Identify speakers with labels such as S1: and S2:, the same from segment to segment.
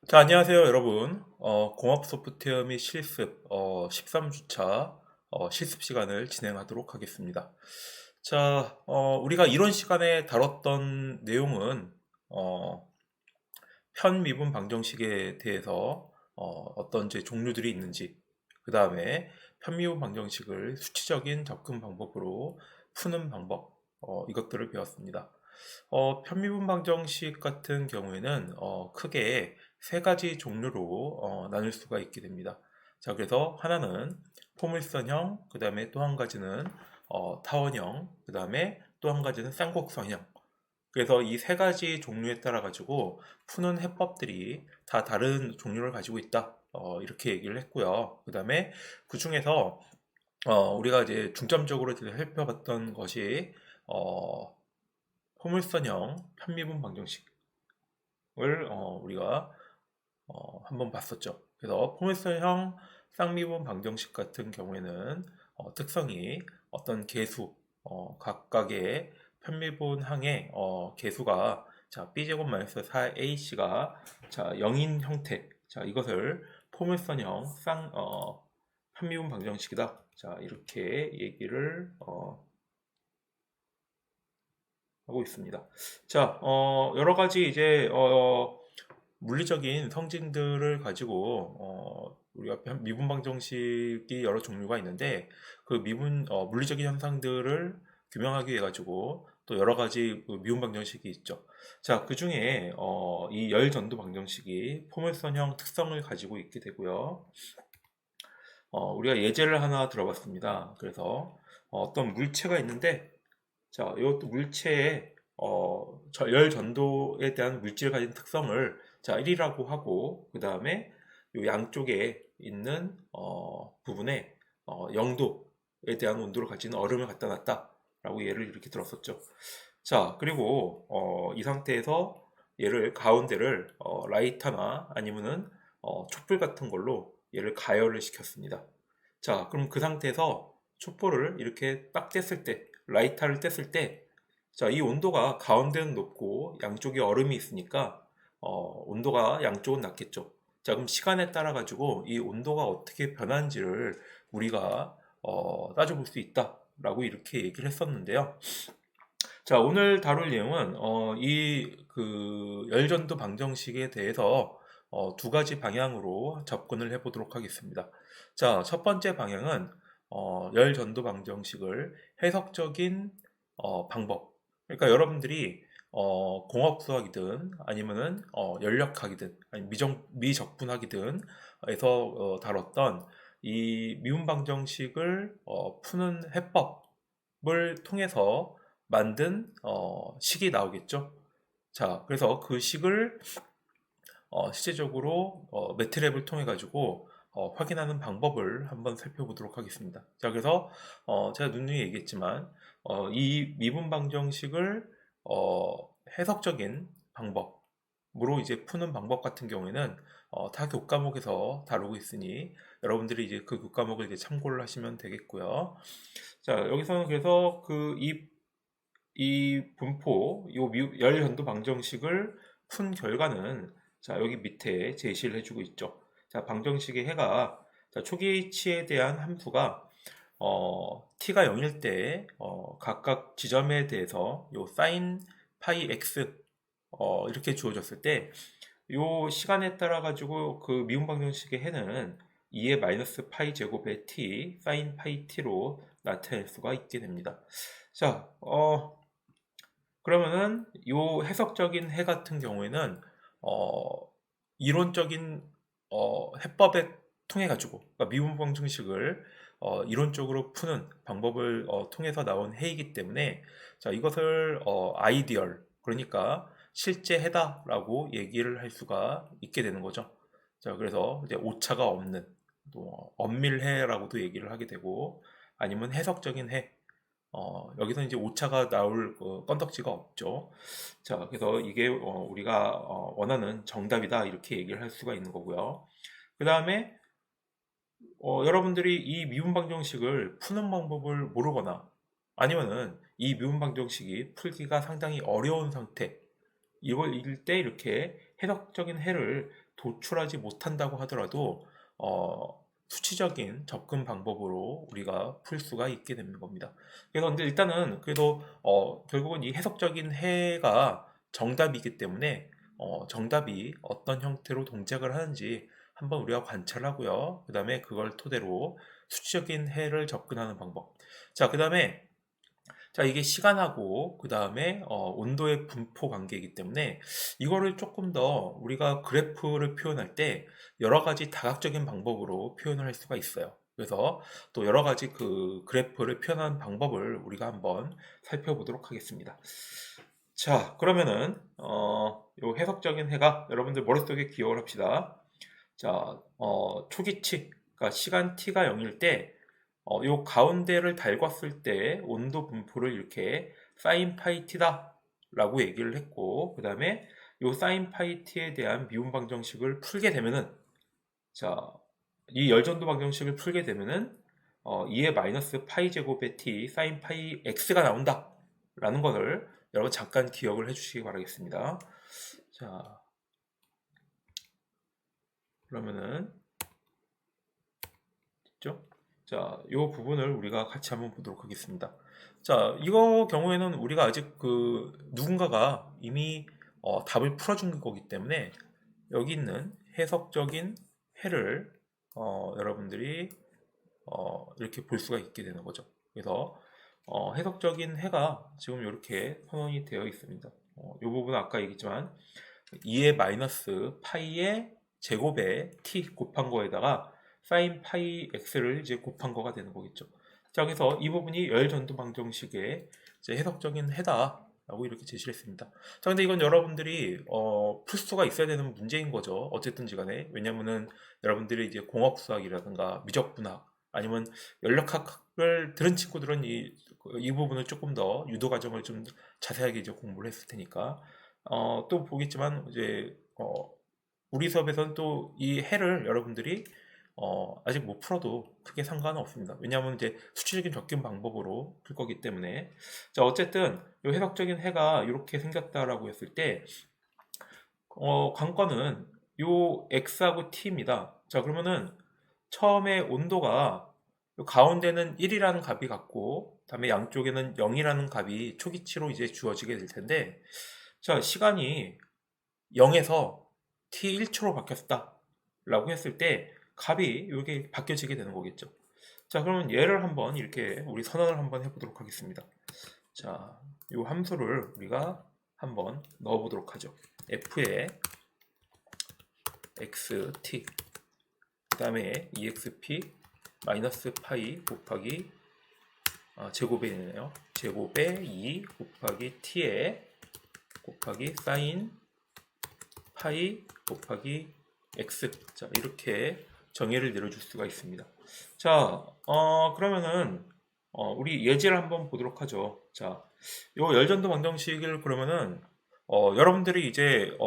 S1: 자, 안녕하세요, 여러분. 공업 소프트웨어 및 실습 13주차 실습 시간을 진행하도록 하겠습니다. 자, 우리가 이런 시간에 다뤘던 내용은 어, 편미분 방정식에 대해서 어떤 제 종류들이 있는지, 그 다음에 편미분 방정식을 수치적인 접근 방법으로 푸는 방법, 이것들을 배웠습니다. 편미분 방정식 같은 경우에는 크게 세 가지 종류로 나눌 수가 있게 됩니다. 자, 그래서 하나는 포물선형, 그 다음에 또 한 가지는 타원형, 그 다음에 또 한 가지는 쌍곡선형. 그래서 이 세 가지 종류에 따라 가지고 푸는 해법들이 다 다른 종류를 가지고 있다. 이렇게 얘기를 했고요. 그 다음에 그 중에서 우리가 이제 중점적으로 이제 살펴봤던 것이 어, 포물선형 편미분 방정식을 우리가 한번 봤었죠. 그래서 포물선형 쌍미분 방정식 같은 경우에는 특성이 어떤 계수 각각의 편미분항의 계수가 자 b제곱 마이너스 4ac가 자 0인 형태 자 이것을 포물선형 편미분 방정식이다. 자 이렇게 얘기를 하고 있습니다. 자, 여러 가지 이제 물리적인 성질들을 가지고 우리가 미분 방정식이 여러 종류가 있는데 그 물리적인 현상들을 규명하기 위해 가지고 또 여러 가지 그 미분 방정식이 있죠. 자, 그 중에 이 열전도 방정식이 포물선형 특성을 가지고 있게 되고요. 우리가 예제를 하나 들어봤습니다. 그래서 어떤 물체가 있는데 자, 이것도 물체의 열 전도에 대한 물질을 가진 특성을 자, 1이라고 하고 그 다음에 요 양쪽에 있는 부분에 0도에 대한 온도를 가진 얼음을 갖다 놨다라고 예를 이렇게 들었었죠. 자, 그리고 이 상태에서 얘를 가운데를 라이터나 아니면은 촛불 같은 걸로 얘를 가열을 시켰습니다. 자, 그럼 그 상태에서 촛불을 이렇게 딱 뗐을 때, 라이터를 뗐을 때, 자, 이 온도가 가운데는 높고 양쪽에 얼음이 있으니까 온도가 양쪽은 낮겠죠. 자, 그럼 시간에 따라 가지고 이 온도가 어떻게 변하는지를 우리가 따져볼 수 있다라고 이렇게 얘기를 했었는데요. 자, 오늘 다룰 내용은 이 그 열전도 방정식에 대해서 두 가지 방향으로 접근을 해보도록 하겠습니다. 자, 첫 번째 방향은 열전도 방정식을 해석적인 방법. 그러니까 여러분들이 공업수학이든 아니면은 연력학이든 아니 미적분학이든 에서 다뤘던 이 미분 방정식을 푸는 해법을 통해서 만든 식이 나오겠죠. 자, 그래서 그 식을 실제적으로 매트랩을 통해 가지고 확인하는 방법을 한번 살펴보도록 하겠습니다. 자, 그래서 제가 누누이 얘기했지만 이 미분 방정식을 해석적인 방법으로 이제 푸는 방법 같은 경우에는 타 교과목에서 다루고 있으니 여러분들이 이제 그 교과목을 이제 참고를 하시면 되겠고요. 자, 여기서는 그래서 이 분포, 열 전도 방정식을 푼 결과는 자, 여기 밑에 제시를 해주고 있죠. 자, 방정식의 해가 자, 초기치에 대한 함수가 t가 0일 때 각각 지점에 대해서 요 sin 파이 x 이렇게 주어졌을 때 요 시간에 따라 가지고 그 미분 방정식의 해는 2의 마이너스 파이 제곱의 t sin 파이 t로 나타낼 수가 있게 됩니다. 자, 그러면은 요 해석적인 해 같은 경우에는 어, 이론적인 해법에 통해 가지고 그러니까 미분 방정식을 이론적으로 푸는 방법을 통해서 나온 해이기 때문에 자 이것을 아이디얼 그러니까 실제 해다라고 얘기를 할 수가 있게 되는 거죠. 자 그래서 이제 오차가 없는 또 엄밀해라고도 얘기를 하게 되고 아니면 해석적인 해 여기서 이제 오차가 나올 건덕지가 없죠. 자, 그래서 이게 우리가 원하는 정답이다 이렇게 얘기를 할 수가 있는 거고요. 그 다음에 여러분들이 이 미분 방정식을 푸는 방법을 모르거나 아니면은 이 미분 방정식이 풀기가 상당히 어려운 상태 이걸 읽을 때 이렇게 해석적인 해를 도출하지 못한다고 하더라도 수치적인 접근 방법으로 우리가 풀 수가 있게 되는 겁니다. 그래서 근데 일단은 그래도 결국은 이 해석적인 해가 정답이기 때문에 정답이 어떤 형태로 동작을 하는지 한번 우리가 관찰하고요. 그 다음에 그걸 토대로 수치적인 해를 접근하는 방법. 자, 그 다음에 자, 이게 시간하고 그 다음에 온도의 분포 관계이기 때문에 이거를 조금 더 우리가 그래프를 표현할 때 여러 가지 다각적인 방법으로 표현을 할 수가 있어요. 그래서 또 여러 가지 그 그래프를 표현하는 방법을 우리가 한번 살펴보도록 하겠습니다. 자, 그러면은 요 해석적인 해가 여러분들 머릿속에 기억을 합시다. 자, 초기치, 그러니까 시간 t가 0일 때 요 가운데를 달궜을 때 온도 분포를 이렇게 사인 파이 t다 라고 얘기를 했고, 그 다음에 요 사인 파이 t에 대한 미분 방정식을 풀게 되면은, 자, 이 열전도 방정식을 풀게 되면은 2의 마이너스 파이 제곱의 t 사인 파이 x가 나온다 라는 것을 여러분 잠깐 기억을 해주시기 바라겠습니다. 자, 그러면은 있죠? 자, 이 부분을 우리가 같이 한번 보도록 하겠습니다. 자, 이거 경우에는 우리가 아직 그 누군가가 이미 답을 풀어준 거기 때문에 여기 있는 해석적인 해를 여러분들이 이렇게 볼 수가 있게 되는 거죠. 그래서 해석적인 해가 지금 이렇게 선언이 되어 있습니다. 이 부분은 아까 얘기했지만 2의 마이너스 파이의 제곱에 t 곱한 거에다가 사인 파이 x를 이제 곱한 거가 되는 거겠죠. 자, 그래서 이 부분이 열전도 방정식의 이제 해석적인 해다라고 이렇게 제시를 했습니다. 자, 근데 이건 여러분들이 풀 수가 있어야 되는 문제인 거죠. 어쨌든지 간에. 왜냐면은 여러분들이 이제 공업수학이라든가 미적분학 아니면 연력학을 들은 친구들은 이 부분을 조금 더 유도 과정을 좀 자세하게 이제 공부를 했을 테니까 또 보겠지만 이제 우리 수업에서는 또 이 해를 여러분들이 아직 못 풀어도 크게 상관은 없습니다. 왜냐하면 이제 수치적인 접근 방법으로 풀 거기 때문에. 자, 어쨌든 이 해석적인 해가 이렇게 생겼다라고 했을 때 관건은 요 x하고 t입니다. 자, 그러면은 처음에 온도가 요 가운데는 1이라는 값이 같고 그다음에 양쪽에는 0이라는 값이 초기치로 이제 주어지게 될 텐데, 자, 시간이 0에서 t 1초로 바뀌었다 라고 했을 때 값이 이게 바뀌어지게 되는 거겠죠. 자, 그러면 얘를 한번 이렇게 우리 선언을 한번 해보도록 하겠습니다. 자, 이 함수를 우리가 한번 넣어보도록 하죠. f에 xt 그 다음에 exp 마이너스 파이 곱하기 제곱에 있네요. 제곱에 2 곱하기 t에 곱하기 사인 파이 곱하기 x. 자, 이렇게 정의를 내려줄 수가 있습니다. 자, 그러면은 우리 예제를 한번 보도록 하죠. 자, 요 열전도 방정식을 그러면은 여러분들이 이제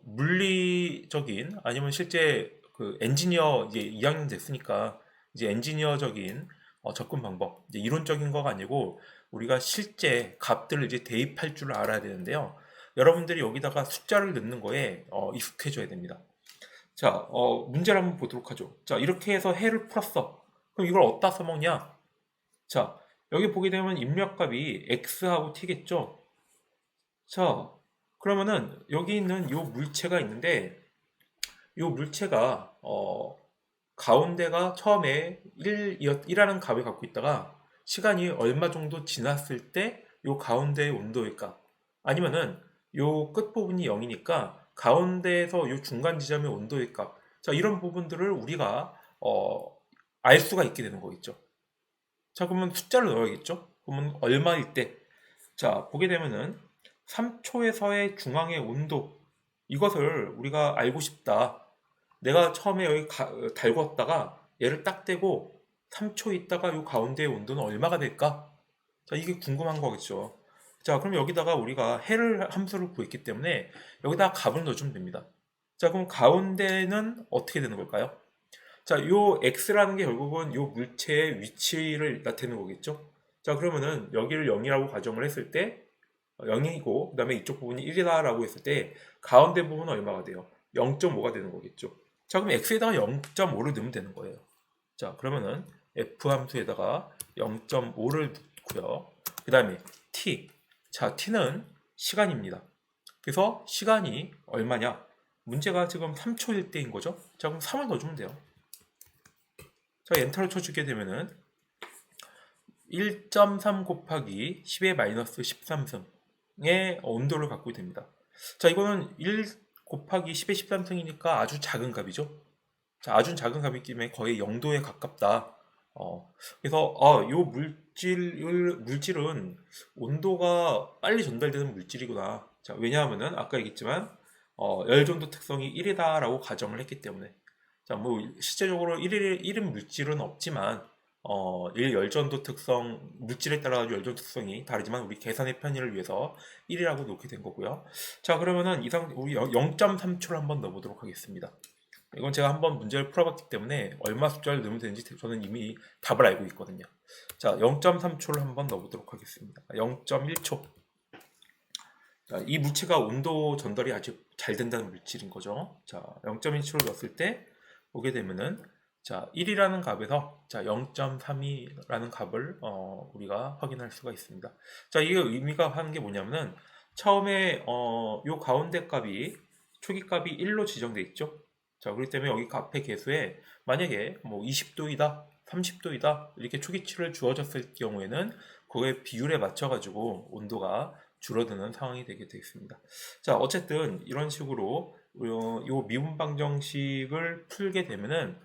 S1: 물리적인 아니면 실제 그 엔지니어 이제 2학년 됐으니까 이제 엔지니어적인 접근 방법, 이제 이론적인 거가 아니고 우리가 실제 값들을 이제 대입할 줄 알아야 되는데요. 여러분들이 여기다가 숫자를 넣는 거에 익숙해져야 됩니다. 자, 문제를 한번 보도록 하죠. 자, 이렇게 해서 해를 풀었어. 그럼 이걸 어디다 써먹냐? 자, 여기 보게 되면 입력값이 x하고 t겠죠? 자, 그러면은 여기 있는 이 물체가 있는데 이 물체가 가운데가 처음에 1이라는 값을 갖고 있다가 시간이 얼마 정도 지났을 때 이 가운데의 온도의 값 아니면은 이 끝부분이 0이니까 가운데에서 이 중간 지점의 온도의 값. 자, 이런 부분들을 우리가 알 수가 있게 되는 거겠죠. 자, 그러면 숫자를 넣어야겠죠. 그러면 얼마일 때? 자, 보게 되면은 3초에서의 중앙의 온도, 이것을 우리가 알고 싶다. 내가 처음에 여기 달궜다가 얘를 딱 대고 3초 있다가 이 가운데의 온도는 얼마가 될까? 자, 이게 궁금한 거겠죠. 자, 그럼 여기다가 우리가 해를 함수를 구했기 때문에 여기다가 값을 넣어주면 됩니다. 자, 그럼 가운데는 어떻게 되는 걸까요? 자, 요 x라는 게 결국은 요 물체의 위치를 나타내는 거겠죠. 자, 그러면은 여기를 0이라고 가정을 했을 때 0이고 그 다음에 이쪽 부분이 1이다 라고 했을 때 가운데 부분은 얼마가 돼요? 0.5가 되는 거겠죠. 자, 그럼 x에다가 0.5를 넣으면 되는 거예요. 자, 그러면은 f 함수에다가 0.5를 넣고요. 그 다음에 t. 자, t는 시간입니다. 그래서 시간이 얼마냐? 문제가 지금 3초일 때인 거죠. 자, 그럼 3을 넣어주면 돼요. 자, 엔터를 쳐주게 되면은 1.3 곱하기 10의 마이너스 13승의 온도를 갖고 됩니다. 자, 이거는 1 곱하기 10의 13승이니까 아주 작은 값이죠. 자, 아주 작은 값이기 때문에 거의 0도에 가깝다. 그래서 요 물질은 온도가 빨리 전달되는 물질이구나. 자, 왜냐하면은 아까 얘기했지만 열전도 특성이 1이다라고 가정을 했기 때문에. 자, 뭐 실제적으로 1인 물질은 없지만 1열전도 특성 물질에 따라 열전도 특성이 다르지만 우리 계산의 편의를 위해서 1이라고 놓게 된 거고요. 자, 그러면은 우리 0.3초를 한번 넣어보도록 하겠습니다. 이건 제가 한번 문제를 풀어봤기 때문에 얼마 숫자를 넣으면 되는지 저는 이미 답을 알고 있거든요. 자, 0.3초를 한번 넣어보도록 하겠습니다. 0.1초. 자, 이 물체가 온도 전달이 아주 잘 된다는 물질인 거죠. 자, 0.1초를 넣었을 때 보게 되면은 자, 1이라는 값에서 자, 0.32라는 값을 우리가 확인할 수가 있습니다. 자, 이게 의미가 하는 게 뭐냐면은 처음에 요 가운데 값이 초기 값이 1로 지정돼 있죠. 자, 그렇기 때문에 여기 앞에 계수에 만약에 뭐 20도이다, 30도이다 이렇게 초기치를 주어졌을 경우에는 그거의 비율에 맞춰 가지고 온도가 줄어드는 상황이 되게 되겠습니다. 자, 어쨌든 이런 식으로 요 미분 방정식을 풀게 되면은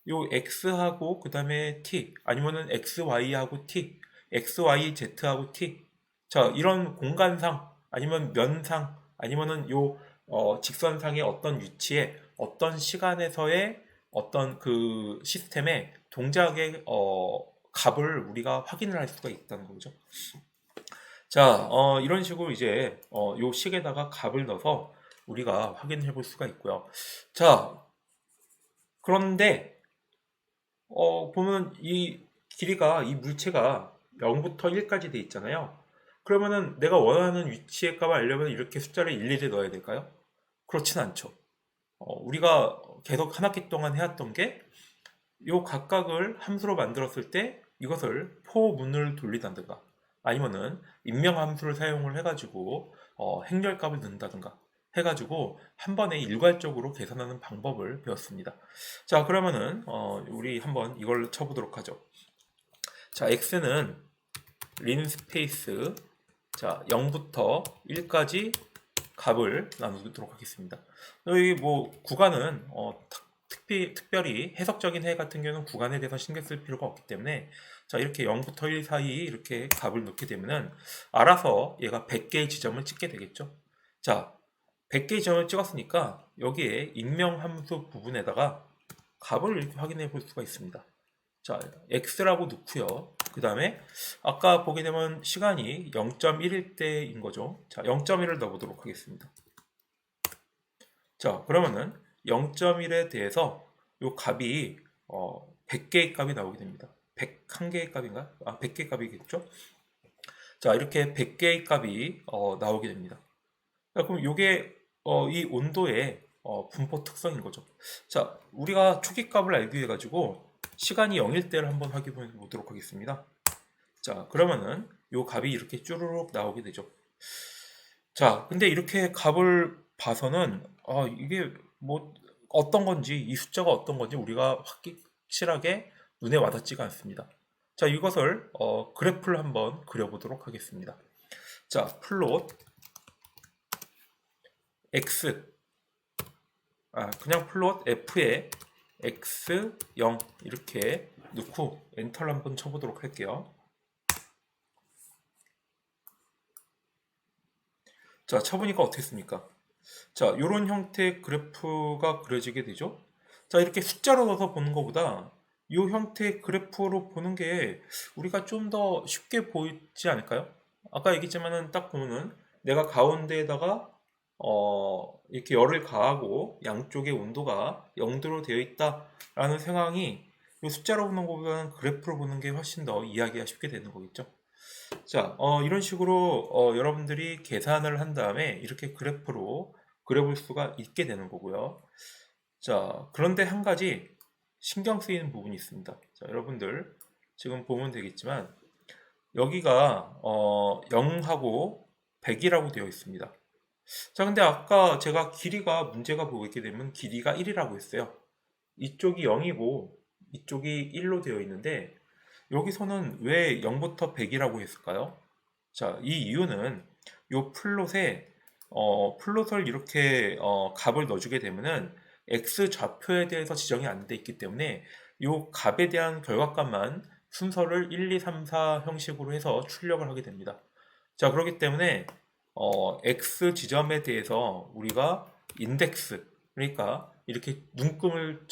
S1: 요 x하고 그 다음에 t 아니면은 xy하고 t, xyz하고 t 자, 이런 공간상 아니면 면상 아니면은 요 직선상의 어떤 위치에 어떤 시간에서의 어떤 그 시스템의 동작의 값을 우리가 확인을 할 수가 있다는 거죠. 자, 이런 식으로 이제 요 식에다가 값을 넣어서 우리가 확인해 볼 수가 있고요. 자, 그런데 보면 이 길이가 이 물체가 0부터 1까지 돼 있잖아요. 그러면은 내가 원하는 위치의 값을 알려면 이렇게 숫자를 일일이 넣어야 될까요? 그렇진 않죠. 우리가 계속 한 학기 동안 해왔던 게 요 각각을 함수로 만들었을 때 이것을 포문을 돌리다든가 아니면은 인명 함수를 사용을 해가지고 행렬값을 넣는다든가 해가지고 한 번에 일괄적으로 계산하는 방법을 배웠습니다. 자, 그러면은 우리 한번 이걸 쳐보도록 하죠. 자, x는 린 스페이스 자 0부터 1까지 값을 나누도록 하겠습니다. 여기 뭐 구간은 특별히 해석적인 해 같은 경우는 구간에 대해서 신경 쓸 필요가 없기 때문에 자, 이렇게 0부터 1 사이 이렇게 값을 넣게 되면은 알아서 얘가 100개의 지점을 찍게 되겠죠. 자, 100개의 지점을 찍었으니까 여기에 인명함수 부분에다가 값을 이렇게 확인해 볼 수가 있습니다. 자, x라고 넣고요. 그 다음에 아까 보게 되면 시간이 0.1일 때인 거죠. 자, 0.1을 넣어보도록 하겠습니다. 자, 그러면은 0.1에 대해서 요 값이 100개의 값이 나오게 됩니다. 101개의 값인가? 100개의 값이겠죠? 자, 이렇게 100개의 값이 나오게 됩니다. 자, 그럼 요게 이 온도의 분포 특성인 거죠. 자, 우리가 초기 값을 알기 위해 가지고 시간이 0일 때를 한번 확인해 보도록 하겠습니다. 자, 그러면은 요 값이 이렇게 쭈루룩 나오게 되죠. 자, 근데 이렇게 값을 봐서는 이게 뭐 어떤 건지 이 숫자가 어떤 건지 우리가 확실하게 눈에 와닿지가 않습니다. 자, 이것을 그래프를 한번 그려보도록 하겠습니다. 자, 플롯 x 그냥 플롯 f에 x0 이렇게 넣고 엔터를 한번 쳐보도록 할게요. 자, 쳐보니까 어떻습니까? 자, 이런 형태의 그래프가 그려지게 되죠. 자, 이렇게 숫자로 넣어서 보는 것보다 이 형태의 그래프로 보는 게 우리가 좀 더 쉽게 보이지 않을까요? 아까 얘기했지만은 딱 보면은 내가 가운데에다가 이렇게 열을 가하고 양쪽의 온도가 0도로 되어 있다라는 상황이 이 숫자로 보는 것보다는 그래프로 보는 게 훨씬 더 이해하기가 쉽게 되는 거겠죠. 자, 이런 식으로 여러분들이 계산을 한 다음에 이렇게 그래프로 그려볼 수가 있게 되는 거고요. 자, 그런데 한 가지 신경 쓰이는 부분이 있습니다. 자, 여러분들 지금 보면 되겠지만 여기가 0하고 100이라고 되어 있습니다. 자, 근데 아까 제가 길이가 문제가 보이게 되면 길이가 1이라고 했어요. 이쪽이 0이고 이쪽이 1로 되어 있는데 여기서는 왜 0부터 100이라고 했을까요? 자, 이 이유는 요 플롯을 이렇게 값을 넣어주게 되면은 x 좌표에 대해서 지정이 안 돼 있기 때문에 요 값에 대한 결과값만 순서를 1, 2, 3, 4 형식으로 해서 출력을 하게 됩니다. 자, 그렇기 때문에 x 지점에 대해서 우리가 인덱스, 그러니까 이렇게 눈금을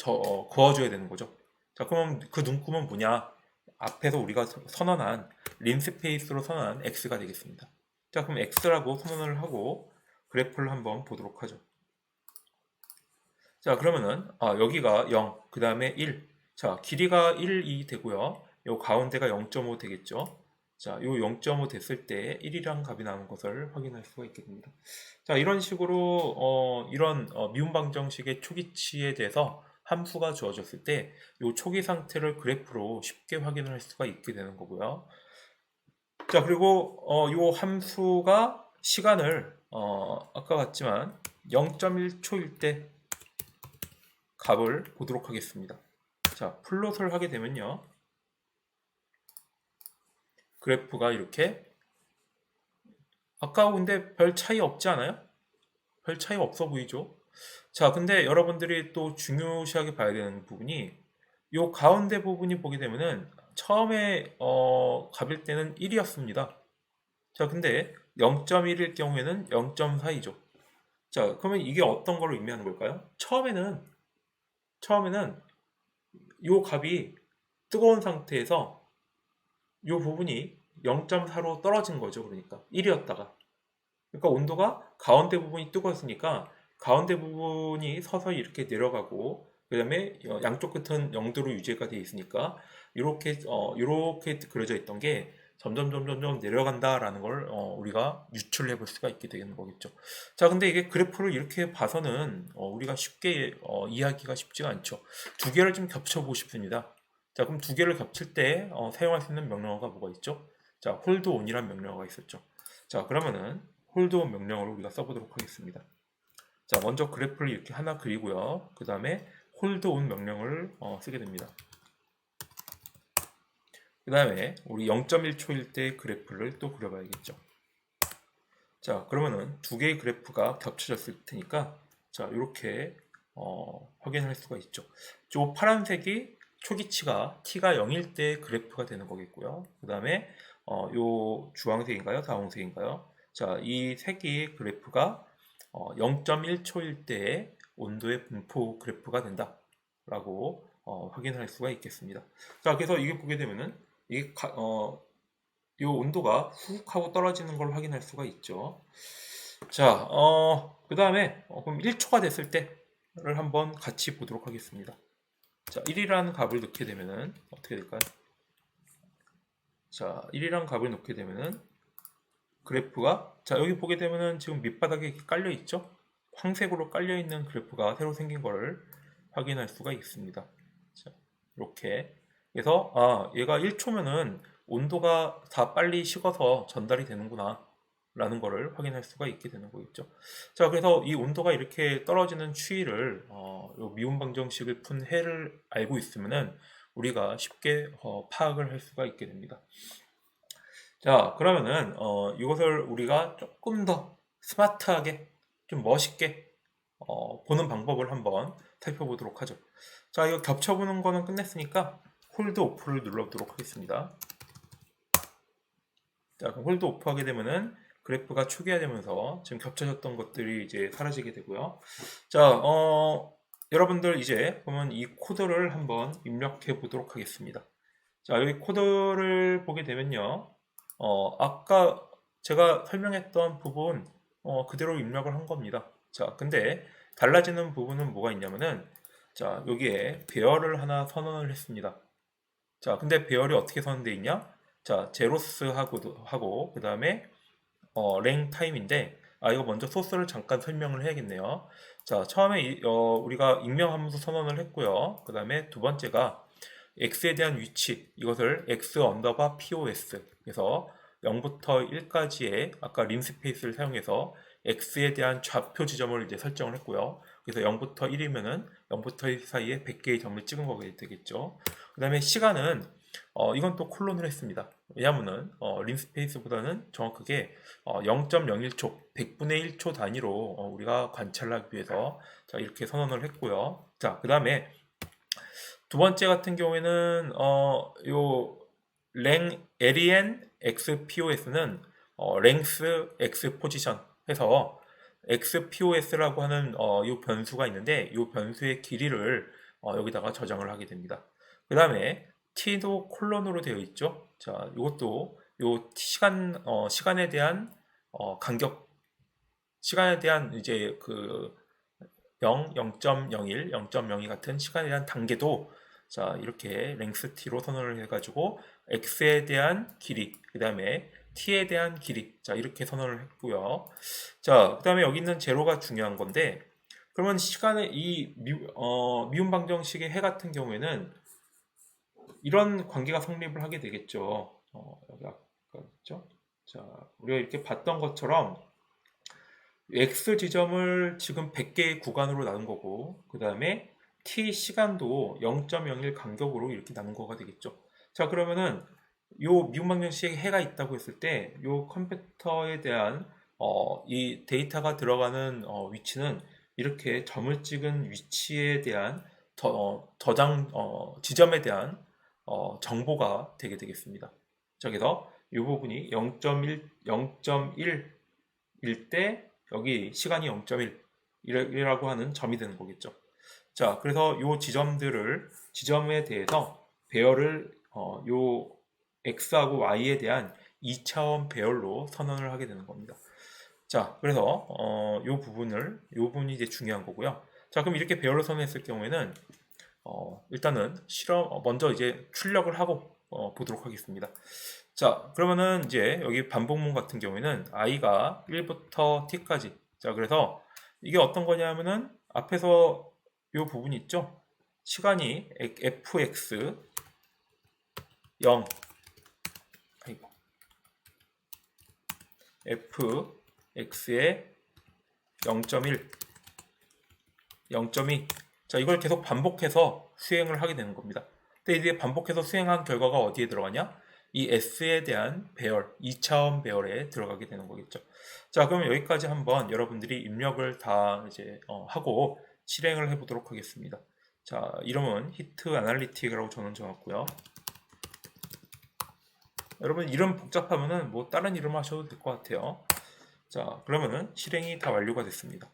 S1: 그어줘야 되는 거죠. 자, 그럼 그 눈금은 뭐냐? 앞에서 우리가 선언한 린스페이스로 선언한 x가 되겠습니다. 자, 그럼 x라고 선언을 하고 그래프를 한번 보도록 하죠. 자, 그러면은 여기가 0, 그 다음에 1. 자, 길이가 1이 되고요. 요 가운데가 0.5 되겠죠. 자, 요 0.5 됐을 때 1이란 값이 나오는 것을 확인할 수가 있게 됩니다. 자, 이런 식으로 이런 미분 방정식의 초기치에 대해서 함수가 주어졌을 때 요 초기 상태를 그래프로 쉽게 확인을 할 수가 있게 되는 거고요. 자, 그리고 요 함수가 시간을 아까 같지만 0.1초일 때 값을 보도록 하겠습니다. 자, 플롯을 하게 되면요. 그래프가 이렇게 아까하고 근데 별 차이 없지 않아요? 별 차이 없어 보이죠? 자, 근데 여러분들이 또 중요시하게 봐야 되는 부분이 요 가운데 부분이 보게 되면은 처음에 값일 때는 1이었습니다. 자, 근데 0.1일 경우에는 0.4이죠. 자, 그러면 이게 어떤 걸 의미하는 걸까요? 처음에는 요 값이 뜨거운 상태에서 요 부분이 0.4로 떨어진 거죠. 그러니까 1이었다가. 그러니까 온도가 가운데 부분이 뜨거웠으니까 가운데 부분이 서서히 이렇게 내려가고 그다음에 양쪽 끝은 0도로 유지가 되어 있으니까 이렇게 그려져 있던 게 점점 내려간다라는 걸 우리가 유출해 볼 수가 있게 되는 거겠죠. 자, 근데 이게 그래프를 이렇게 봐서는 우리가 쉽게 이해하기가 쉽지가 않죠. 두 개를 좀 겹쳐 보고 싶습니다. 자, 그럼 두 개를 겹칠 때 사용할 수 있는 명령어가 뭐가 있죠? 자, 홀드 온이란 명령어가 있었죠. 자, 그러면은 홀드 온 명령어를 우리가 써보도록 하겠습니다. 자, 먼저 그래프를 이렇게 하나 그리고요. 그 다음에 홀드 온 명령을 쓰게 됩니다. 그 다음에 우리 0.1초일 때 그래프를 또 그려봐야겠죠. 자, 그러면은 두 개의 그래프가 겹쳐졌을 테니까 자, 이렇게 확인할 수가 있죠. 저 파란색이 초기치가 t가 0일 때 그래프가 되는 거겠고요. 그 다음에 요 주황색인가요? 다홍색인가요? 자, 이 색이 그래프가 0.1초일 때의 온도의 분포 그래프가 된다라고 확인할 수가 있겠습니다. 자, 그래서 이게 보게 되면은 이게 이 온도가 훅 하고 떨어지는 걸 확인할 수가 있죠. 자, 그 다음에 그럼 1초가 됐을 때를 한번 같이 보도록 하겠습니다. 자, 1이라는 값을 넣게 되면은 어떻게 될까요? 자, 1이라는 값을 넣게 되면은 그래프가 자, 여기 보게 되면은 지금 밑바닥에 이렇게 깔려 있죠? 황색으로 깔려 있는 그래프가 새로 생긴 것을 확인할 수가 있습니다. 자, 이렇게 그래서 얘가 1초면은 온도가 다 빨리 식어서 전달이 되는구나 라는 것을 확인할 수가 있게 되는 거겠죠. 자, 그래서 이 온도가 이렇게 떨어지는 추이를 요 미온 방정식을 푼 해를 알고 있으면은 우리가 쉽게 파악을 할 수가 있게 됩니다. 자, 그러면은 이것을 우리가 조금 더 스마트하게 좀 멋있게 보는 방법을 한번 살펴보도록 하죠. 자, 이거 겹쳐보는 거는 끝냈으니까 홀드 오프를 눌러보도록 하겠습니다. 자, 그럼 홀드 오프 하게 되면은 그래프가 초기화되면서 지금 겹쳐졌던 것들이 이제 사라지게 되고요. 자, 여러분들 이제 보면 이 코드를 한번 입력해 보도록 하겠습니다. 자, 여기 코드를 보게 되면요. 아까 제가 설명했던 부분 그대로 입력을 한 겁니다. 자, 근데 달라지는 부분은 뭐가 있냐면은 자, 여기에 배열을 하나 선언을 했습니다. 자, 근데 배열이 어떻게 선언되어 있냐? 자, 제로스 하고 그 다음에 랭 타임인데, 이거 먼저 소스를 잠깐 설명을 해야겠네요. 자, 처음에 우리가 익명 함수 선언을 했고요. 그 다음에 두 번째가 x에 대한 위치, 이것을 x 언더바 pos, 그래서 0부터 1까지의 아까 림스페이스를 사용해서 x에 대한 좌표 지점을 이제 설정을 했고요. 그래서 0부터 1이면은 0부터 1 사이에 100개의 점을 찍은 거게 되겠죠. 그 다음에 시간은 이건 또 콜론을 했습니다. 왜냐하면은 림스페이스보다는 정확하게 0.01초, 100분의 1초 단위로 우리가 관찰을 하기 위해서 자, 이렇게 선언을 했고요. 자, 그 다음에 두 번째 같은 경우에는 요 len xpos는 length x 포지션 해서 xpos라고 하는 요 변수가 있는데 요 변수의 길이를 여기다가 저장을 하게 됩니다. 그 다음에 t도 콜론으로 되어 있죠. 자, 이것도 요 시간에 대한 간격, 시간에 대한 이제 그 0, 0.01, 0.02 같은 시간에 대한 단계도 자, 이렇게 length t로 선언을 해가지고 x에 대한 길이, 그 다음에 t에 대한 길이, 자, 이렇게 선언을 했고요. 자, 그 다음에 여기 있는 제로가 중요한 건데, 그러면 미분 방정식의 해 같은 경우에는 이런 관계가 성립을 하게 되겠죠. 여기 아까 있죠? 자, 우리가 이렇게 봤던 것처럼 x 지점을 지금 100개의 구간으로 나눈 거고, 그 다음에 t 시간도 0.01 간격으로 이렇게 나눈 거가 되겠죠. 자, 그러면은 요 미분방정식에 해가 있다고 했을 때, 요 컴퓨터에 대한 이 데이터가 들어가는 위치는 이렇게 점을 찍은 위치에 대한 지점에 대한 정보가 되게 되겠습니다. 자, 그래서 이 부분이 0.1, 0.1일 때 여기 시간이 0.1이라고 하는 점이 되는 거겠죠. 자, 그래서 이 지점에 대해서 배열을 요 x하고 y에 대한 2차원 배열로 선언을 하게 되는 겁니다. 자, 그래서 요 부분이 이제 중요한 거고요. 자, 그럼 이렇게 배열로 선언했을 경우에는 일단은 먼저 이제 출력을 하고 보도록 하겠습니다. 자, 그러면은 이제 여기 반복문 같은 경우에는 i가 1부터 t까지. 자, 그래서 이게 어떤 거냐면은 앞에서 이 부분이 있죠? 시간이 fx 0, 아이고, fx의 0.1, 0.2. 자, 이걸 계속 반복해서 수행을 하게 되는 겁니다. 근데 이제 반복해서 수행한 결과가 어디에 들어가냐? 이 S에 대한 배열, 2차원 배열에 들어가게 되는 거겠죠. 자, 그럼 여기까지 한번 여러분들이 입력을 다 이제 하고 실행을 해보도록 하겠습니다. 자, 이름은 히트 아날리틱이라고 저는 정했고요. 여러분 이름 복잡하면은 뭐 다른 이름 하셔도 될 것 같아요. 자, 그러면은 실행이 다 완료가 됐습니다.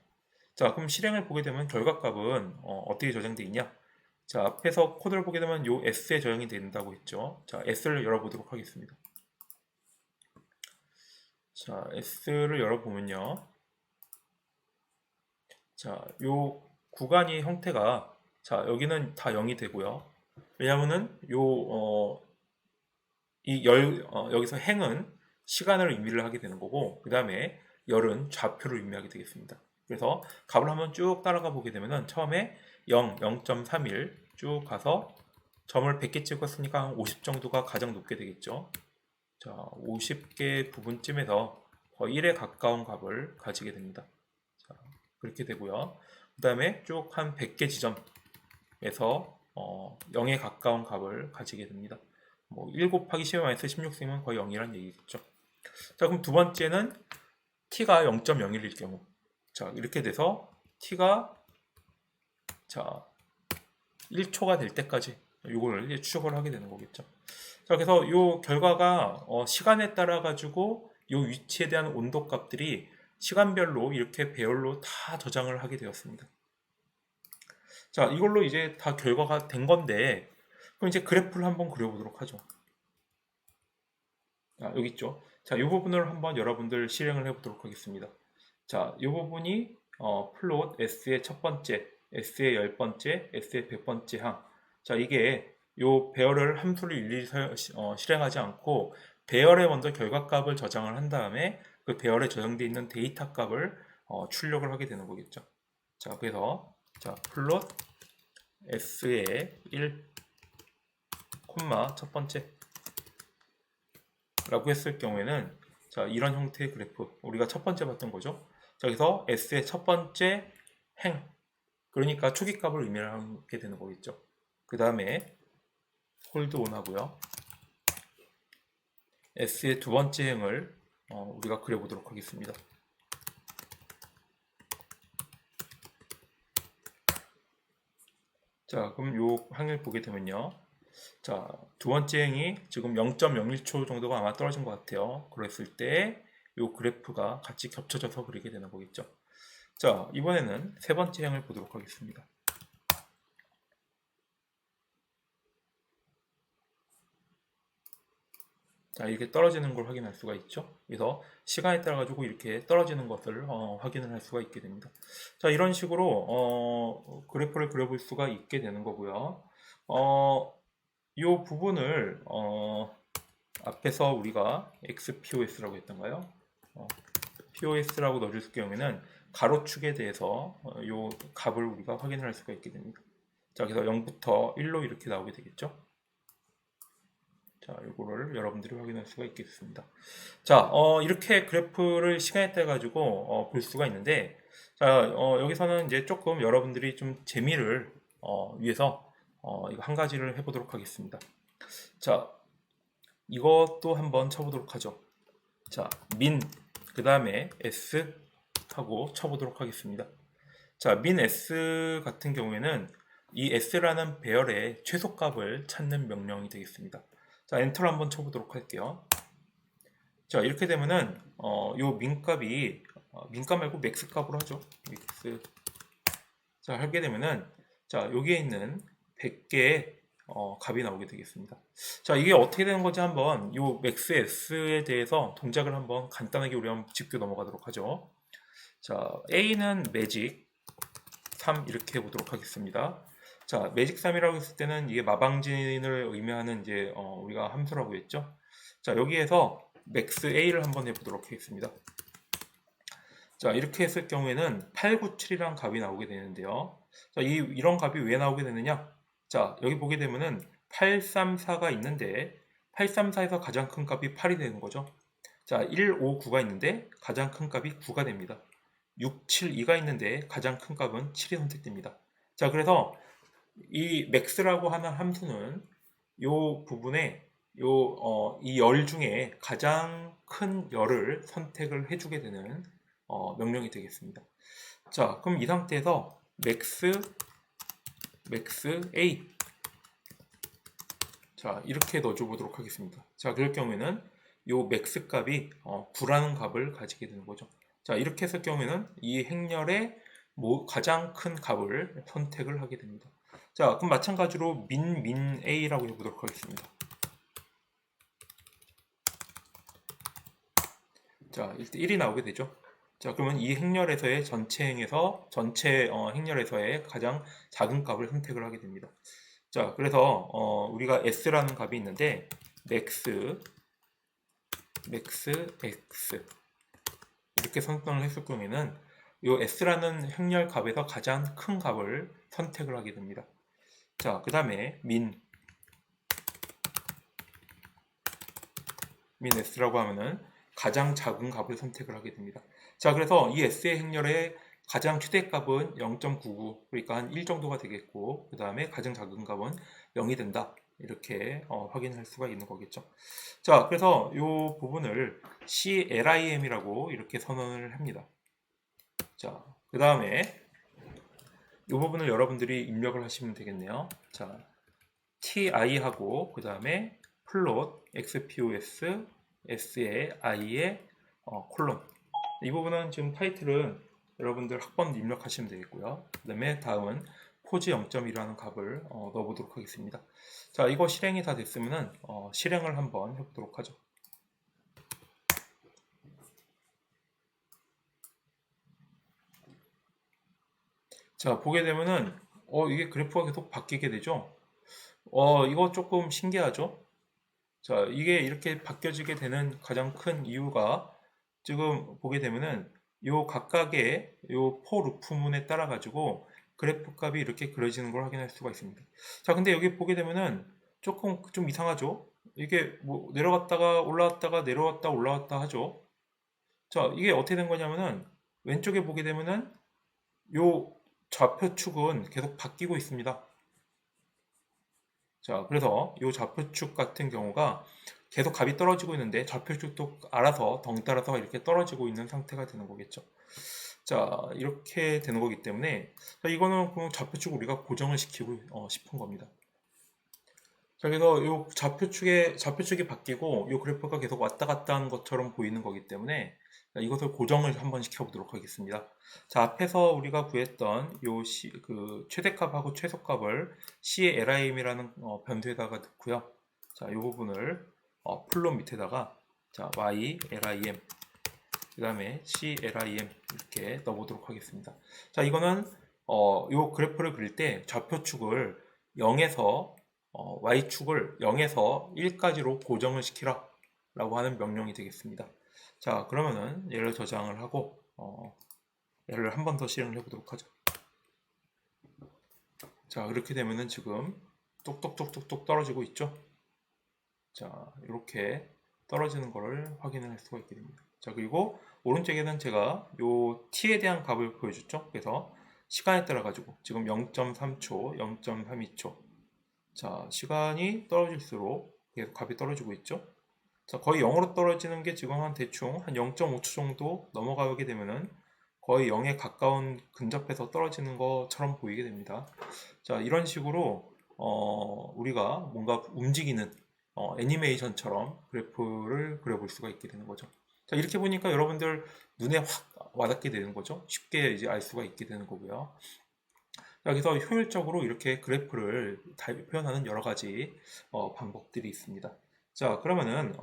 S1: 자, 그럼 실행을 보게 되면 결과값은 어떻게 저장되어 있냐? 자, 앞에서 코드를 보게 되면 요 S에 저장이 된다고 했죠. 자, S를 열어보도록 하겠습니다. 자, S를 열어보면요. 자, 요 구간의 형태가 자, 여기는 다 0이 되고요. 왜냐면은 여기서 행은 시간을 의미를 하게 되는 거고, 그 다음에 열은 좌표를 의미하게 되겠습니다. 그래서 값을 한번 쭉 따라가 보게 되면은 처음에 0, 0.31 쭉 가서 점을 100개 찍었으니까 한 50 정도가 가장 높게 되겠죠. 자, 50개 부분쯤에서 거의 1에 가까운 값을 가지게 됩니다. 자, 그렇게 되고요. 그 다음에 쭉 한 100개 지점에서 0에 가까운 값을 가지게 됩니다. 뭐 1 곱하기 10-16 쓰면 거의 0이란 얘기겠죠. 자, 그럼 두 번째는 t가 0.01일 경우, 자, 이렇게 돼서 t가 자 1초가 될 때까지 이거를 이제 추적을 하게 되는 거겠죠. 자, 그래서 이 결과가 시간에 따라 가지고 이 위치에 대한 온도 값들이 시간별로 이렇게 배열로 다 저장을 하게 되었습니다. 자, 이걸로 이제 다 결과가 된 건데, 그럼 이제 그래프를 한번 그려보도록 하죠. 자, 여기 있죠. 자, 이 부분을 한번 여러분들 실행을 해보도록 하겠습니다. 자, 이 부분이 플롯 S의 첫 번째, S의 10번째, S의 100번째 항. 자, 이게 요 배열을 함수를 일일이 실행하지 않고 배열에 먼저 결과값을 저장을 한 다음에 그 배열에 저장되어 있는 데이터 값을 출력을 하게 되는 거겠죠. 자, 그래서 자, 플롯 s의 1, 첫 번째 라고 했을 경우에는 자, 이런 형태의 그래프 우리가 첫 번째 봤던 거죠. 자, 그래서 s의 첫 번째 행, 그러니까 초기값을 의미하게 되는 거겠죠. 그 다음에 홀드 온 하고요. s의 두 번째 행을 우리가 그려보도록 하겠습니다. 자, 그럼 요 항을 보게 되면요. 자, 두 번째 행이 지금 0.01초 정도가 아마 떨어진 것 같아요. 그랬을 때 요 그래프가 같이 겹쳐져서 그리게 되는 거겠죠. 자, 이번에는 세 번째 행을 보도록 하겠습니다. 자, 이렇게 떨어지는 걸 확인할 수가 있죠. 그래서 시간에 따라 가지고 이렇게 떨어지는 것을 확인을 할 수가 있게 됩니다. 자, 이런 식으로 그래프를 그려볼 수가 있게 되는 거고요. 이 부분을 앞에서 우리가 XPOS라고 했던가요? POS라고 넣어줄 경우에는 가로축에 대해서 이 값을 우리가 확인을 할 수가 있게 됩니다. 자, 그래서 0부터 1로 이렇게 나오게 되겠죠. 자, 이거를 여러분들이 확인할 수가 있겠습니다. 자, 이렇게 그래프를 시간에 따라 가지고 볼 수가 있는데, 자, 여기서는 이제 조금 여러분들이 좀 재미를 위해서 이거 한 가지를 해보도록 하겠습니다. 자, 이것도 한번 쳐보도록 하죠. 자, min 그 다음에 s 하고 쳐보도록 하겠습니다. 자, min s 같은 경우에는 이 s라는 배열의 최소값을 찾는 명령이 되겠습니다. 자, 엔터를 한번 쳐보도록 할게요. 자, 이렇게 되면은 요 민값이 민값 말고 맥스 값으로 하죠. 맥스. 자, 하게 되면은 자, 여기에 있는 100개의 값이 나오게 되겠습니다. 자, 이게 어떻게 되는 건지 한번 요 맥스 s에 대해서 동작을 한번 간단하게 우리 한번 짚고 넘어가도록 하죠. 자, a는 매직 3 이렇게 해보도록 하겠습니다. 자, 매직 3이라고 했을 때는 이게 마방진을 의미하는 이제 우리가 함수라고 했죠. 자, 여기에서 맥스 a를 한번 해보도록 하겠습니다. 자, 이렇게 했을 경우에는 897이라는 값이 나오게 되는데요. 자, 이런 값이 왜 나오게 되느냐? 자, 여기 보게 되면은 834가 있는데 834에서 가장 큰 값이 8이 되는 거죠. 자, 1, 5, 9가 있는데 가장 큰 값이 9가 됩니다. 6, 7, 2가 있는데 가장 큰 값은 7이 선택됩니다. 자, 그래서 이 max라고 하는 함수는 요 부분에 이 열 중에 가장 큰 열을 선택을 해주게 되는 명령이 되겠습니다. 자, 그럼 이 상태에서 max a 자, 이렇게 넣어줘 보도록 하겠습니다. 자, 그럴 경우에는 요 max 값이 9라는 값을 가지게 되는 거죠. 자, 이렇게 했을 경우에는 이 행렬의 가장 큰 값을 선택을 하게 됩니다. 자, 그럼 마찬가지로 min a라고 해보도록 하겠습니다. 자, 일단 1이 나오게 되죠. 자, 그러면 이 행렬에서의 전체 행렬에서의 가장 작은 값을 선택을 하게 됩니다. 자, 그래서 우리가 s라는 값이 있는데 max x 이렇게 선택을 했을 경우에는 이 s라는 행렬 값에서 가장 큰 값을 선택을 하게 됩니다. 자, 그 다음에 min s라고 하면은 가장 작은 값을 선택을 하게 됩니다. 자, 그래서 이 s의 행렬의 가장 최대값은 0.99, 그러니까 한 1 정도가 되겠고, 그 다음에 가장 작은 값은 0이 된다. 이렇게 확인할 수가 있는 거겠죠. 자, 그래서 이 부분을 CLIM이라고 이렇게 선언을 합니다. 자, 그 다음에 이 부분을 여러분들이 입력을 하시면 되겠네요. 자, TI하고 그 다음에 플롯 XPOS S의 I의 콜론. 이 부분은 지금 타이틀은 여러분들 학번 입력하시면 되겠고요. 그 다음에 다음은 포즈 0.1이라는 값을 넣어보도록 하겠습니다. 자, 이거 실행이 다 됐으면 실행을 한번 해보도록 하죠. 자, 보게 되면은 이게 그래프가 계속 바뀌게 되죠. 이거 조금 신기하죠? 자, 이게 이렇게 바뀌어지게 되는 가장 큰 이유가 지금 보게 되면은 요 각각의 요 포 루프문에 따라 가지고 그래프 값이 이렇게 그려지는 걸 확인할 수가 있습니다. 자, 근데 여기 보게 되면은 조금 좀 이상하죠? 이게 뭐 내려갔다가 올라왔다가 내려왔다 올라왔다 하죠? 자, 이게 어떻게 된 거냐면은 왼쪽에 보게 되면은 요 좌표축은 계속 바뀌고 있습니다. 자, 그래서 이 좌표축 같은 경우가 계속 값이 떨어지고 있는데 좌표축도 알아서 덩달아서 이렇게 떨어지고 있는 상태가 되는 거겠죠. 자, 이렇게 되는 거기 때문에 자, 이거는 그럼 좌표축 우리가 고정을 시키고 싶은 겁니다. 자, 그래서 이 좌표축이 바뀌고 이 그래프가 계속 왔다 갔다 하는 것처럼 보이는 거기 때문에 자, 이것을 고정을 한번 시켜보도록 하겠습니다. 자, 앞에서 우리가 구했던 그 최대값하고 최소값을 CLIM이라는 변수에다가 넣고요. 자, 이 부분을 플롯 밑에다가 자, YLIM 그 다음에 CLIM 이렇게 넣어보도록 하겠습니다. 자, 이거는 이 그래프를 그릴 때 좌표축을 0에서 Y축을 0에서 1까지로 고정을 시키라 라고 하는 명령이 되겠습니다. 자, 그러면은 얘를 저장을 하고 얘를 한 번 더 실행을 해보도록 하죠. 자, 이렇게 되면은 지금 똑똑똑똑똑 떨어지고 있죠. 자, 이렇게 떨어지는 거를 확인을 할 수가 있게 됩니다. 자, 그리고 오른쪽에는 제가 요 t에 대한 값을 보여줬죠. 그래서 시간에 따라 가지고 지금 0.3초, 0.32초. 자, 시간이 떨어질수록 계속 값이 떨어지고 있죠. 자, 거의 0으로 떨어지는 게 지금 한 대충 한 0.5초 정도 넘어가게 되면은 거의 0에 가까운 근접해서 떨어지는 것처럼 보이게 됩니다. 자, 이런 식으로 우리가 뭔가 움직이는 애니메이션처럼 그래프를 그려볼 수가 있게 되는 거죠. 자, 이렇게 보니까 여러분들 눈에 확 와닿게 되는 거죠. 쉽게 이제 알 수가 있게 되는 거고요. 자, 그래서 효율적으로 이렇게 그래프를 표현하는 여러 가지 방법들이 있습니다. 자, 그러면은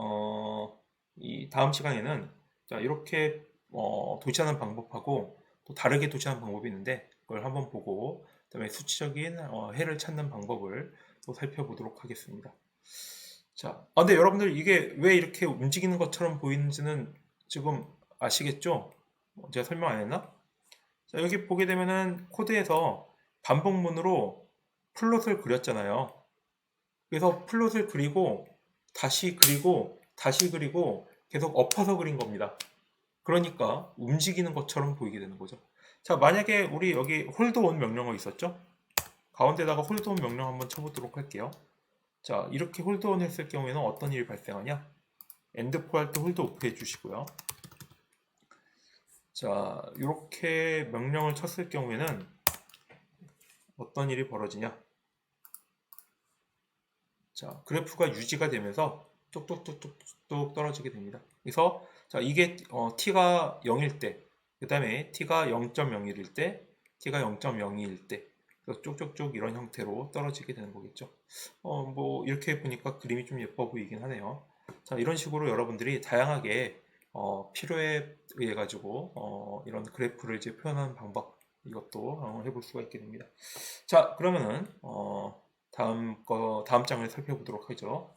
S1: 이 다음 시간에는 자, 이렇게 도시하는 방법하고 또 다르게 도시하는 방법이 있는데 그걸 한번 보고 그다음에 수치적인 해를 찾는 방법을 또 살펴보도록 하겠습니다. 자, 근데 여러분들 이게 왜 이렇게 움직이는 것처럼 보이는지는 지금 아시겠죠? 제가 설명 안 했나? 자, 여기 보게 되면은 코드에서 반복문으로 플롯을 그렸잖아요. 그래서 플롯을 그리고 다시 그리고 다시 그리고 계속 엎어서 그린 겁니다. 그러니까 움직이는 것처럼 보이게 되는 거죠. 자, 만약에 우리 여기 홀드온 명령어 있었죠? 가운데다가 홀드온 명령 한번 쳐보도록 할게요. 자, 이렇게 홀드온 했을 경우에는 어떤 일이 발생하냐? 엔드포 할 때 홀드 오프 해주시고요. 자, 이렇게 명령을 쳤을 경우에는 어떤 일이 벌어지냐? 자, 그래프가 유지가 되면서 뚝뚝뚝뚝뚝 떨어지게 됩니다. 그래서 자, 이게 t가 0일 때, 그 다음에 t가 0.01일 때, t가 0.02일 때, 그래서 쭉쭉쭉 이런 형태로 떨어지게 되는 거겠죠. 뭐 이렇게 보니까 그림이 좀 예뻐 보이긴 하네요. 자, 이런 식으로 여러분들이 다양하게 필요에 의해 가지고 이런 그래프를 이제 표현하는 방법 이것도 해볼 수가 있게 됩니다. 자, 그러면은 다음 장을 살펴보도록 하죠.